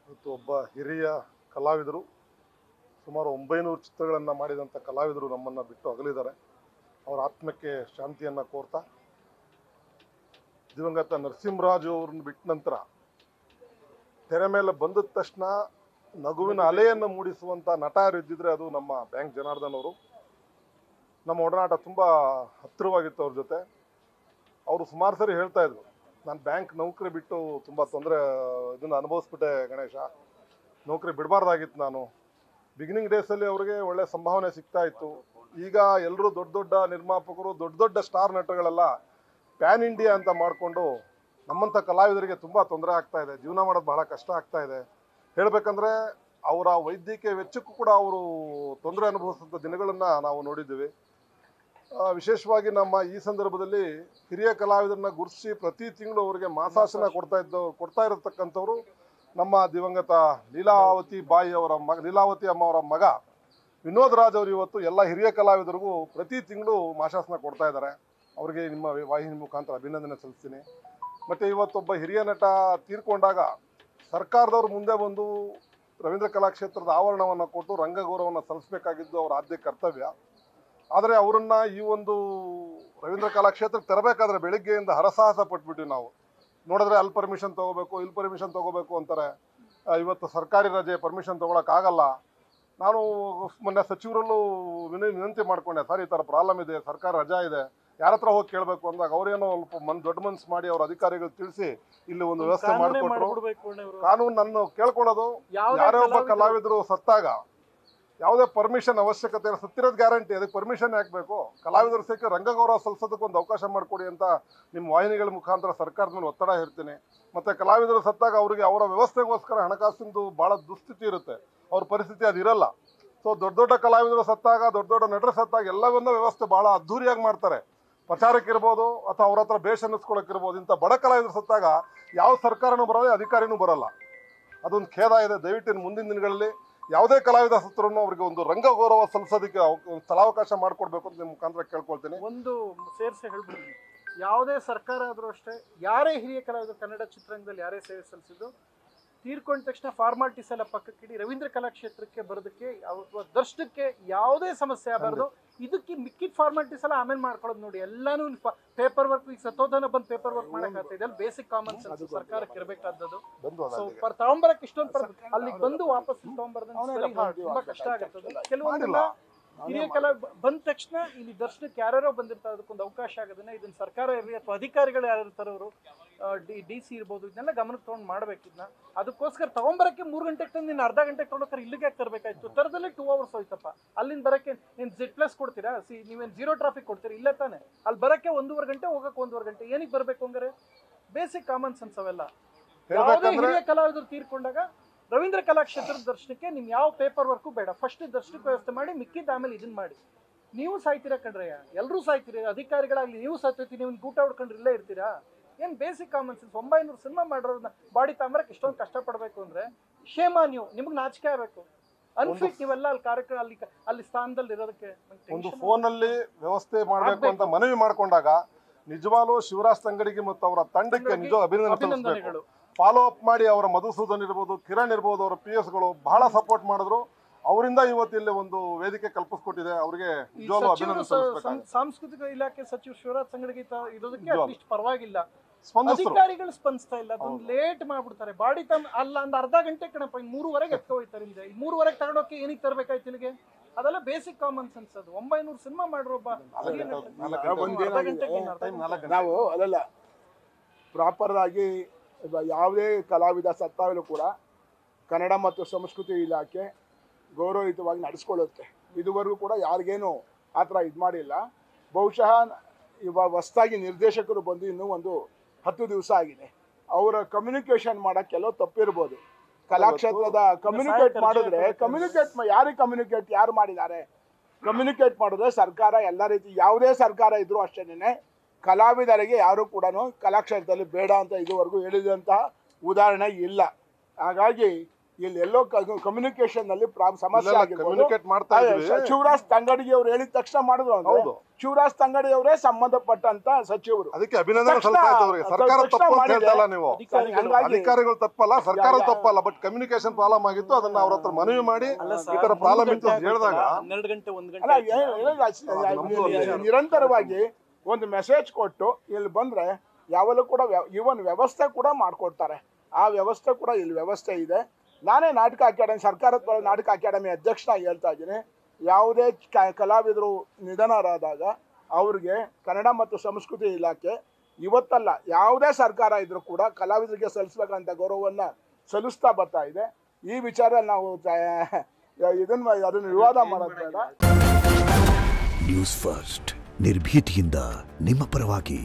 ಇವತ್ತು ಒಬ್ಬ ಹಿರಿಯ ಕಲಾವಿದರು ಸುಮಾರು 900 ಚಿತ್ರಗಳನ್ನು ಮಾಡಿದಂಥ ಕಲಾವಿದರು ನಮ್ಮನ್ನು ಬಿಟ್ಟು ಅಗಲಿದ್ದಾರೆ. ಅವರ ಆತ್ಮಕ್ಕೆ ಶಾಂತಿಯನ್ನು ಕೋರ್ತಾ, ದಿವಂಗತ ನರಸಿಂಹರಾಜು ಅವ್ರನ್ನ ಬಿಟ್ಟ ನಂತರ ತೆರೆ ಮೇಲೆ ಬಂದ ತಕ್ಷಣ ನಗುವಿನ ಅಲೆಯನ್ನು ಮೂಡಿಸುವಂಥ ನಟ ಯಾರು ಇದ್ದಿದ್ರೆ ಅದು ನಮ್ಮ ಬ್ಯಾಂಕ್ ಜನಾರ್ದನ್ ಅವರು. ನಮ್ಮ ಒಡನಾಟ ತುಂಬ ಹತ್ತಿರವಾಗಿತ್ತು ಅವ್ರ ಜೊತೆ. ಅವರು ಸುಮಾರು ಸರಿ ಹೇಳ್ತಾ ಇದ್ರು, ನಾನು ಬ್ಯಾಂಕ್ ನೌಕರಿ ಬಿಟ್ಟು ತುಂಬ ಇದನ್ನು ಅನುಭವಿಸ್ಬಿಟ್ಟೆ ಗಣೇಶ, ನೌಕರಿ ಬಿಡಬಾರ್ದಾಗಿತ್ತು ನಾನು. ಬಿಗಿನಿಂಗ್ ಡೇಸಲ್ಲಿ ಅವ್ರಿಗೆ ಒಳ್ಳೆ ಸಂಭಾವನೆ ಸಿಗ್ತಾ ಇತ್ತು. ಈಗ ಎಲ್ಲರೂ ದೊಡ್ಡ ದೊಡ್ಡ ನಿರ್ಮಾಪಕರು, ದೊಡ್ಡ ದೊಡ್ಡ ಸ್ಟಾರ್ ನಟಗಳೆಲ್ಲ ಪ್ಯಾನ್ ಇಂಡಿಯಾ ಅಂತ ಮಾಡಿಕೊಂಡು ನಮ್ಮಂಥ ಕಲಾವಿದರಿಗೆ ತುಂಬ ತೊಂದರೆ ಆಗ್ತಾ ಇದೆ, ಜೀವನ ಮಾಡೋದು ಬಹಳ ಕಷ್ಟ ಆಗ್ತಾ ಇದೆ. ಹೇಳಬೇಕಂದ್ರೆ ಅವರ ವೈದ್ಯಕೀಯ ವೆಚ್ಚಕ್ಕೂ ಕೂಡ ಅವರು ತೊಂದರೆ ಅನುಭವಿಸಿದಂಥ ದಿನಗಳನ್ನು ನಾವು ನೋಡಿದ್ದೀವಿ. ವಿಶೇಷವಾಗಿ ನಮ್ಮ ಈ ಸಂದರ್ಭದಲ್ಲಿ ಹಿರಿಯ ಕಲಾವಿದರನ್ನ ಗುರುತಿಸಿ ಪ್ರತಿ ತಿಂಗಳು ಅವರಿಗೆ ಮಾಸಾಸನ ಕೊಡ್ತಾ ಇರತಕ್ಕಂಥವ್ರು ನಮ್ಮ ದಿವಂಗತ ಲೀಲಾವತಿ ಅಮ್ಮ ಅವರ ಮಗ ವಿನೋದ್ ರಾಜ್ ಅವರು ಇವತ್ತು ಎಲ್ಲ ಹಿರಿಯ ಕಲಾವಿದರಿಗೂ ಪ್ರತಿ ತಿಂಗಳು ಮಾಸಾಸನ ಕೊಡ್ತಾ ಇದ್ದಾರೆ. ಅವರಿಗೆ ನಿಮ್ಮ ವಾಹಿನಿ ಮುಖಾಂತರ ಅಭಿನಂದನೆ ಸಲ್ಲಿಸ್ತೀನಿ. ಮತ್ತು ಇವತ್ತೊಬ್ಬ ಹಿರಿಯ ನಟ ತೀರ್ಕೊಂಡಾಗ ಸರ್ಕಾರದವ್ರು ಮುಂದೆ ಬಂದು ರವೀಂದ್ರ ಕಲಾಕ್ಷೇತ್ರದ ಆವರಣವನ್ನು ಕೊಟ್ಟು ರಂಗಗೌರವವನ್ನು ಸಲ್ಲಿಸಬೇಕಾಗಿದ್ದು ಅವರ ಆದ್ಯ ಕರ್ತವ್ಯ. ಆದರೆ ಅವರನ್ನು ಈ ಒಂದು ರವೀಂದ್ರ ಕಲಾಕ್ಷೇತ್ರಕ್ಕೆ ತರಬೇಕಾದ್ರೆ ಬೆಳಿಗ್ಗೆಯಿಂದ ಹರಸಾಹಸ ಪಟ್ಬಿಟ್ಟಿವಿ ನಾವು. ನೋಡಿದ್ರೆ ಅಲ್ಲಿ ಪರ್ಮಿಷನ್ ತೊಗೋಬೇಕು, ಇಲ್ಲಿ ಪರ್ಮಿಷನ್ ತೊಗೋಬೇಕು ಅಂತಾರೆ. ಇವತ್ತು ಸರ್ಕಾರಿ ರಜೆ ಪರ್ಮಿಷನ್ ತೊಗೊಳಕ್ಕಾಗಲ್ಲ. ನಾನು ಮೊನ್ನೆ ಸಚಿವರಲ್ಲೂ ವಿನಂತಿ ಮಾಡ್ಕೊಂಡೆ, ಸರ್ ಈ ಥರ ಪ್ರಾಬ್ಲಮ್ ಇದೆ, ಸರ್ಕಾರ ರಜಾ ಇದೆ, ಯಾರ ಹತ್ರ ಹೋಗಿ ಕೇಳಬೇಕು ಅಂದಾಗ ಅವರೇನೋ ಸ್ವಲ್ಪ ದೊಡ್ಡ ಮನಸ್ಸು ಮಾಡಿ ಅವ್ರ ಅಧಿಕಾರಿಗಳು ತಿಳಿಸಿ ಇಲ್ಲಿ ಒಂದು ವ್ಯವಸ್ಥೆ ಮಾಡಿಕೊಟ್ರು. ಕಾನೂನು ನನ್ನ ಕೇಳ್ಕೊಳ್ಳೋದು, ಯಾರೇ ಒಬ್ಬ ಕಲಾವಿದರು ಸತ್ತಾಗ ಯಾವುದೇ ಪರ್ಮಿಷನ್ ಅವಶ್ಯಕತೆ ಇಲ್ಲ, ಸತ್ತಿರೋದು ಗ್ಯಾರಂಟಿ, ಅದಕ್ಕೆ ಪರ್ಮಿಷನ್ ಹಾಕಬೇಕು. ಕಲಾವಿದರು ಸೇರಿ ರಂಗಗೌರವ ಸಲ್ಲಿಸೋದಕ್ಕೆ ಒಂದು ಅವಕಾಶ ಮಾಡಿಕೊಡಿ ಅಂತ ನಿಮ್ಮ ವಾಹಿನಿಗಳ ಮುಖಾಂತರ ಸರ್ಕಾರದ ಮೇಲೆ ಒತ್ತಡ ಹೇರ್ತೀನಿ. ಮತ್ತು ಕಲಾವಿದರು ಸತ್ತಾಗ ಅವರಿಗೆ ಅವರ ವ್ಯವಸ್ಥೆಗೋಸ್ಕರ ಹಣಕಾಸಿಂದು ಭಾಳ ದುಸ್ಥಿತಿ ಇರುತ್ತೆ, ಅವ್ರ ಪರಿಸ್ಥಿತಿ ಅದಿರಲ್ಲ. ಸೊ ದೊಡ್ಡ ದೊಡ್ಡ ಕಲಾವಿದರು ಸತ್ತಾಗ, ದೊಡ್ಡ ದೊಡ್ಡ ನಟರು ಸತ್ತಾಗ ಎಲ್ಲವನ್ನೂ ವ್ಯವಸ್ಥೆ ಭಾಳ ಅದ್ಧೂರಿಯಾಗಿ ಮಾಡ್ತಾರೆ. ಪ್ರಚಾರಕ್ಕಿರ್ಬೋದು ಅಥವಾ ಅವ್ರ ಹತ್ರ ಬೇಷ್ ಅನ್ನಿಸ್ಕೊಳಕ್ಕಿರ್ಬೋದು. ಇಂಥ ಬಡ ಕಲಾವಿದರು ಸತ್ತಾಗ ಯಾವ ಸರ್ಕಾರನೂ ಬರಲ್ಲ, ಅಧಿಕಾರಿನೂ ಬರಲ್ಲ. ಅದೊಂದು ಖೇದ ಇದೆ. ದಯವಿಟ್ಟು ಮುಂದಿನ ದಿನಗಳಲ್ಲಿ ಯಾವುದೇ ಕಲಾವಿದ ಸತ್ತರೂ ಅವರಿಗೆ ಒಂದು ರಂಗ ಗೌರವ ಸಲ್ಲಿಸೋದಕ್ಕೆ ಸ್ಥಳಾವಕಾಶ ಮಾಡಿಕೊಡ್ಬೇಕು ಅಂತ ನಿಮ್ಮ ಮುಖಾಂತರ ಕೇಳ್ಕೊಳ್ತೀನಿ. ಒಂದು ಸೇರಿಸಿ ಹೇಳ್ಬಿಡ್ತೀನಿ, ಯಾವುದೇ ಸರ್ಕಾರ ಆದರೂ ಅಷ್ಟೇ, ಯಾರೇ ಹಿರಿಯ ಕಲಾವಿದರು ಕನ್ನಡ ಚಿತ್ರರಂಗದಲ್ಲಿ ಯಾರೇ ಸೇವೆ ಸಲ್ಲಿಸಿದ್ದು ತೀರ್ಕೊಂಡ ತಕ್ಷಣ ಫಾರ್ಮಾಲಿಟೀಸ್ ಎಲ್ಲ ಪಕ್ಕಕ್ಕಿಡಿ ರವೀಂದ್ರ ಕಲಾಕ್ಷೇತ್ರಕ್ಕೆ ಬರೋದಕ್ಕೆ ದರ್ಶನಕ್ಕೆ ಯಾವುದೇ ಸಮಸ್ಯೆ ಆಗಬಾರ್ದು. ಇದಕ್ಕೆ ಮಿಕ್ಕಿದ ಫಾರ್ಮಾಲಿಟೀಸ್ ಎಲ್ಲ ಆಮೇಲೆ ಮಾಡ್ಕೊಳ್ಳೋದು ನೋಡಿ. ಎಲ್ಲಾನು ಪೇಪರ್ ವರ್ಕ್, ಈಗ ಸತ್ತೋದನ ಬಂದು ಪೇಪರ್ ವರ್ಕ್ ಮಾಡೋಕ್ಕಾಗ್ತದೆ, ಅಲ್ಲಿ ಬೇಸಿಕ್ ಕಾಮನ್ ಸೆನ್ಸ್ ಸರ್ಕಾರಕ್ಕೆ ಇರಬೇಕಾದದ್ದು. ಸೊ ತಗೊಂಬರಕ್ಕೆ ಇಷ್ಟೊಂದು ಅಲ್ಲಿಗೆ ಬಂದು ವಾಪಸ್ ತಗೊಂಬರ್ದಂಗೆ ತುಂಬಾ ಕಷ್ಟ ಆಗುತ್ತದೆ. ಕೆಲವೊಂದೆಲ್ಲ ಹಿರಿಯ ಕಲಾ ಬಂದ ತಕ್ಷಣ ಇಲ್ಲಿ ದರ್ಶನಕ್ಕೆ ಯಾರ್ಯಾರೋ ಬಂದಿರ್ತಾರೆ, ಅದಕ್ಕೊಂದು ಅವಕಾಶ ಆಗೋದನ್ನ ಇದನ್ನ ಸರ್ಕಾರ ಇರಲಿ ಅಥವಾ ಅಧಿಕಾರಿಗಳು ಯಾರು ಇರ್ತಾರೆ ಅವರು DC ಇರ್ಬೋದು, ಇದನ್ನೆಲ್ಲ ಗಮನಕ್ಕೆ ತೊಗೊಂಡು ಮಾಡ್ಬೇಕು. ಇದನ್ನ ಅದಕ್ಕೋಸ್ಕರ ತಗೊಂಬರಕ್ಕೆ 3 ಗಂಟೆಗೆ ತಂದು ನೀನು ಅರ್ಧ ಗಂಟೆಗೆ ತೊಗೊಳಕ್ರೆ ಇಲ್ಲಿಗೆ ತರಬೇಕಾಯ್ತು. ತರದಲ್ಲೇ 2 hours ಹೋಯ್ತಪ್ಪ. ಅಲ್ಲಿಂದ ಬರಕ್ಕೆ ನೀನು Z+ ಕೊಡ್ತೀರಾ? ನೀವೇನು 0 ಟ್ರಾಫಿಕ್ ಕೊಡ್ತೀರಾ? ಇಲ್ಲ ತಾನೆ. ಅಲ್ಲಿ ಬರಕ್ಕೆ 1.5 ಗಂಟೆ, ಹೋಗಕ್ಕೆ 1.5 ಗಂಟೆ. ಏನಕ್ಕೆ ಬರಬೇಕು ಹಂಗಾರೆ? ಬೇಸಿಕ್ ಕಾಮನ್ ಸೆನ್ಸ್ ಅವೆಲ್ಲ. ಯಾವುದೇ ಹಿರಿಯ ಕಲಾವಿದರು ತೀರ್ಕೊಂಡಾಗ ರವೀಂದ್ರ ಕಲಾಕ್ಷೇತ್ರದ ದರ್ಶನಕ್ಕೆ ನಿಮ್ ಯಾವ ಪೇಪರ್ ವರ್ಕು ಬೇಡ, ಫಸ್ಟ್ ದರ್ಶನಕ್ಕೆ ವ್ಯವಸ್ಥೆ ಮಾಡಿ, ಮಿಕ್ಕಿದ ಆಮೇಲೆ ಇದನ್ನ ಮಾಡಿ. ನೀವು ಸಾಯ್ತೀರಾ ಕಣ್ರಯ್ಯ, ಎಲ್ಲರೂ ಸಾಯ್ತೀರಿ, ಅಧಿಕಾರಿಗಳಾಗ್ಲಿ ನೀವು ಸಾಯ್ತೀರಿ, ನೀವು ಊಟ ಹೊಡ್ಕೊಂಡ್ರೆ ಇಲ್ಲೇ ಇರ್ತೀರಾ? ಏನ್ ಬೇಸಿಕ್ ಕಾಮನ್ ಸೆನ್ಸ್? 900 ಸಿನಿಮಾ ಮಾಡೋದನ್ನ ಬಾಡಿ ತಾಂಬರಕ್ಕೆ ಇಷ್ಟೊಂದು ಕಷ್ಟಪಡ್ಬೇಕು ಅಂದ್ರೆ ಶೇಮ. ನಿಮ್ಗೆ ನಾಚಿಕೆ ಆಗಬೇಕು. ಅನ್ಫಿಟ್ ನೀವೆಲ್ಲ ಅಲ್ಲಿ ಕಾರ್ಯಕ್ರಮ ಅಲ್ಲಿ ಸ್ಥಾನದಲ್ಲಿ ಇರೋದಕ್ಕೆ. ಒಂದು ಫೋನಲ್ಲಿ ವ್ಯವಸ್ಥೆ ಮಾಡಬೇಕು ಅಂತ ಮನವಿ ಮಾಡ್ಕೊಂಡಾಗ ನಿಜವಾಗ್ಲೂ ಶಿವರಾಜ್ ತಂಗಡಿಗೆ ಮತ್ತು ಅವರ ತಂಡಕ್ಕೆ ನಿಜ ಅಭಿನಂದನೆಗಳು. ಫಾಲೋ ಅಪ್ ಮಾಡಿ ಅವರ ಮಧುಸೂದನ್ ಇರ್ಬೋದು, ಕಿರಣ್ ಇರ್ಬೋದು, ಅವರ PSಗಳು ಬಹಳ ಸಪೋರ್ಟ್ ಮಾಡಿದ್ರು. ಅವರಿಂದ ಇವತ್ತು ಇಲ್ಲಿ ಒಂದು ವೇದಿಕೆ ಕಲ್ಪಿಸ್ಕೊಟ್ಟಿದೆ. ಅವರಿಗೆ ನಿಜವಾಗ್ಲೂ ಅಭಿನಂದನೆ. ಸಾಂಸ್ಕೃತಿಕ ಇಲಾಖೆ ಸಚಿವ ಶಿವರಾಜ್ ತಂಗಡಿಗೆ ಇರೋದಕ್ಕೆ ಅಟ್ಲೀಸ್ಟ್ ಪರವಾಗಿಲ್ಲ. ಅಧಿಕಾರಿಗಳು ಸ್ಪಂದಿಸ್ತಾ ಇಲ್ಲ, ಅದೊಂದು ಲೇಟ್ ಮಾಡ್ಬಿಡ್ತಾರೆ. ಬಾಡಿ ಅಲ್ಲ ಒಂದು ಅರ್ಧ ಗಂಟೆ ಕಣಪ್ಪ, 3:30 ಎತ್ಕೊ ಹೋಯ್ತಾರೆ. ಇಲ್ಲಿ 3:30 ತಗೊಂಡೋಕೆ ಏನಕ್ಕೆ ತರಬೇಕಾಯ್ತು ಇಲ್ಲಿಗೆ? ಅದೆಲ್ಲ ಬೇಸಿಕ್ ಕಾಮನ್ ಸೆನ್ಸ್. ಅದು 900 ಸಿನಿಮಾ ಮಾಡಿರೋಬ್ಬ ನಾವು ಅಲ್ಲ ಪ್ರಾಪರ್ ಆಗಿ ಯಾವುದೇ ಕಲಾವಿದ ಸತ್ತಾಗಲೂ ಕೂಡ ಕನ್ನಡ ಮತ್ತು ಸಂಸ್ಕೃತಿ ಇಲಾಖೆ ಗೌರವಯುತವಾಗಿ ನಡೆಸ್ಕೊಳ್ಳುತ್ತೆ. ಇದುವರೆಗೂ ಕೂಡ ಯಾರಿಗೇನು ಆ ಥರ ಇದು ಮಾಡಿಲ್ಲ. ಬಹುಶಃ ಹೊಸದಾಗಿ ನಿರ್ದೇಶಕರು ಬಂದು ಇನ್ನೂ ಒಂದು 10 ದಿವಸ ಆಗಿದೆ. ಅವರ ಕಮ್ಯುನಿಕೇಷನ್ ಮಾಡೋಕ್ಕೆ ಕೆಲವು ತಪ್ಪಿರ್ಬೋದು. ಕಲಾಕ್ಷೇತ್ರದ ಕಮ್ಯುನಿಕೇಟ್ ಮಾಡಿದ್ರೆ ಯಾರಿಗೆ ಯಾರು ಮಾಡಿದ್ದಾರೆ? ಕಮ್ಯುನಿಕೇಟ್ ಮಾಡಿದ್ರೆ ಸರ್ಕಾರ ಎಲ್ಲ ರೀತಿ ಯಾವುದೇ ಸರ್ಕಾರ ಇದ್ರೂ ಅಷ್ಟೇನೆ ಕಲಾವಿದರಿಗೆ ಯಾರು ಕೂಡ ಕಲಾಕ್ಷೇತ್ರದಲ್ಲಿ ಬೇಡ ಅಂತ ಇದುವರೆಗೂ ಹೇಳಿದಂತಹ ಉದಾಹರಣೆ ಇಲ್ಲ. ಹಾಗಾಗಿ ಇಲ್ಲಿ ಎಲ್ಲೋ ಕಮ್ಯುನಿಕೇಶನ್ ನಲ್ಲಿ ಸಮಸ್ಯೆ ಆಗಿರ್ಬೋದು. ಕಮ್ಯುನಿಕೇಟ್ ಮಾಡ್ತಾ ಇದ್ವಿ. ಶಿವರಾಜ್ ತಂಗಡಿಗೆ ಅವ್ರು ಹೇಳಿದ ತಕ್ಷಣ ಮಾಡಿದ್ರು ಅಂದ್ರೆ ಹೌದು. ಶಿವರಾಜ್ ತಂಗಡಿ ಅವರೇ ಸಂಬಂಧಪಟ್ಟಂತ ಸಚಿವರು. ಅದಕ್ಕೆ ಅಭಿನಂದನೆ ಸಲ್ಲಿಸ್ತಾ ಇದ್ದವ್ರಿಗೆ. ಸರ್ಕಾರ ತಪ್ಪು ಅಂತ ಹೇಳ್ತಲ್ಲ ನೀವು, ಅಧಿಕಾರಿಗಳು ತಪ್ಪಲ್ಲ, ಸರ್ಕಾರ ತಪ್ಪಲ್ಲ, ಬಟ್ ಕಮ್ಯುನಿಕೇಶನ್ ಪ್ರಾಬ್ಲಮ್ ಆಗಿತ್ತು. ಅದನ್ನ ಅವ್ರ ಹತ್ರ ಮನವಿ ಮಾಡಿ ಈ ತರ ಪ್ರಾಬ್ಲಮ್ ಇತ್ತು ಅಂತ ಹೇಳಿದಾಗ 12 ಗಂಟೆ 1 ಗಂಟೆ ನಿರಂತರವಾಗಿ ಒಂದು ಮೆಸೇಜ್ ಕೊಟ್ಟು ಇಲ್ಲಿ ಬಂದ್ರೆ ಯಾವಲ್ಲೂ ಕೂಡ ಇವನ್ ವ್ಯವಸ್ಥೆ ಕೂಡ ಮಾಡ್ಕೊಡ್ತಾರೆ. ಆ ವ್ಯವಸ್ಥೆ ಕೂಡ ಇಲ್ಲಿ ವ್ಯವಸ್ಥೆ ಇದೆ. ನಾನೇ ನಾಟಕ ಅಕಾಡೆಮಿ, ಸರ್ಕಾರದ ನಾಟಕ ಅಕಾಡೆಮಿ ಅಧ್ಯಕ್ಷನಾಗಿ ಹೇಳ್ತಾ ಇದ್ದೀನಿ, ಯಾವುದೇ ಕಲಾವಿದರು ನಿಧನರಾದಾಗ ಅವ್ರಿಗೆ ಕನ್ನಡ ಮತ್ತು ಸಂಸ್ಕೃತಿ ಇಲಾಖೆ ಇವತ್ತಲ್ಲ ಯಾವುದೇ ಸರ್ಕಾರ ಇದ್ರೂ ಕೂಡ ಕಲಾವಿದರಿಗೆ ಸಲ್ಲಿಸಬೇಕಂತ ಗೌರವವನ್ನು ಸಲ್ಲಿಸ್ತಾ ಬರ್ತಾ ಇದೆ. ಈ ವಿಚಾರದಲ್ಲಿ ನಾವು ಅದನ್ನು ವಿವಾದ ಮಾಡೋದು ಬೇಡ. ನ್ಯೂಸ್ ಫಸ್ಟ್ ನಿರ್ಭೀತಿಯಿಂದ ನಿಮ್ಮ ಪರವಾಗಿ.